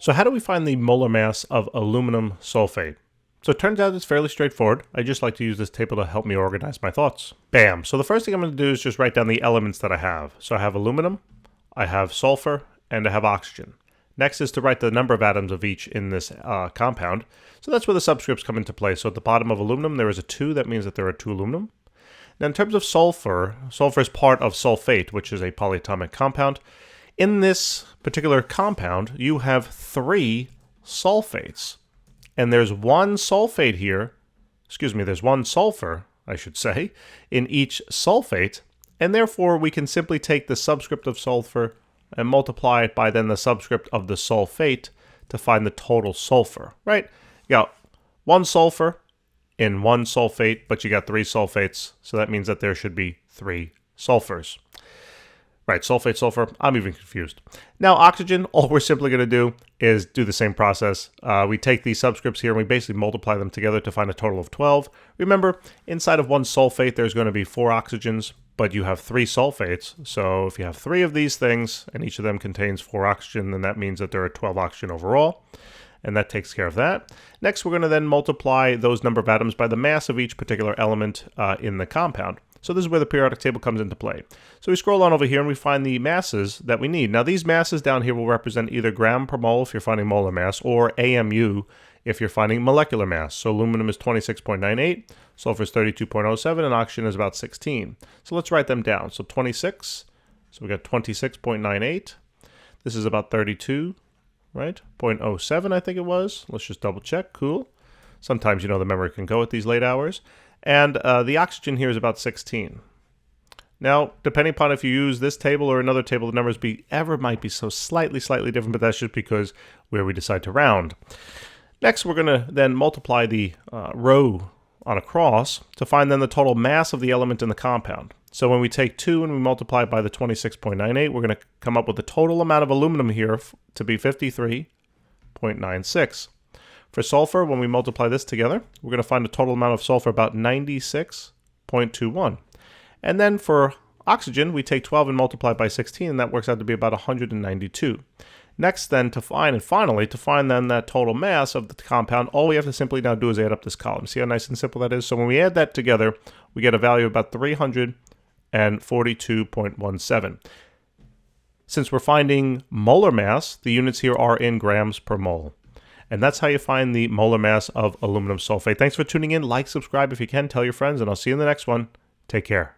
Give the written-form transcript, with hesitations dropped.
So how do we find the molar mass of aluminum sulfate? So it turns out it's fairly straightforward. I just like to use this table to help me organize my thoughts. Bam! So the first thing I'm going to do is just write down the elements that I have. So I have aluminum, I have sulfur, and I have oxygen. Next is to write the number of atoms of each in this compound. So that's where the subscripts come into play. So at the bottom of aluminum, there is a 2. That means that there are 2 aluminum. Now in terms of sulfur, sulfur is part of sulfate, which is a polyatomic compound. In this particular compound, you have 3 sulfates. And there's 1 sulfate here, there's 1 sulfur, I should say, in each sulfate. And therefore, we can simply take the subscript of sulfur and multiply it by then the subscript of the sulfate to find the total sulfur, right? You got 1 sulfur in 1 sulfate, but you got 3 sulfates. So that means that there should be 3 sulfurs. Right, sulfate, sulfur, I'm even confused. Now, oxygen, all we're simply going to do is do the same process. We take these subscripts here and we basically multiply them together to find a total of 12. Remember, inside of 1 sulfate, there's going to be 4 oxygens, but you have 3 sulfates. So if you have 3 of these things and each of them contains 4 oxygen, then that means that there are 12 oxygen overall. And that takes care of that. Next, we're going to then multiply those number of atoms by the mass of each particular element in the compound. So this is where the periodic table comes into play. So we scroll on over here and we find the masses that we need. Now these masses down here will represent either gram per mole if you're finding molar mass or AMU if you're finding molecular mass. So aluminum is 26.98, sulfur is 32.07, and oxygen is about 16. So let's write them down. So 26, so we got 26.98. This is about 32, right? 0.07 I think it was. Let's just double check. Cool. Sometimes, you know, the memory can go at these late hours. And the oxygen here is about 16. Now, depending upon if you use this table or another table, the numbers might be so slightly different, but that's just because where we decide to round. Next, we're going to then multiply the row on a cross to find then the total mass of the element in the compound. So when we take 2 and we multiply it by the 26.98, we're going to come up with the total amount of aluminum here to be 53.96. For sulfur, when we multiply this together, we're going to find a total amount of sulfur about 96.21. And then for oxygen, we take 12 and multiply by 16, and that works out to be about 192. Next then, finally, to find then that total mass of the compound, all we have to simply now do is add up this column. See how nice and simple that is? So when we add that together, we get a value of about 342.17. Since we're finding molar mass, the units here are in grams per mole. And that's how you find the molar mass of aluminum sulfate. Thanks for tuning in. Like, subscribe if you can. Tell your friends, and I'll see you in the next one. Take care.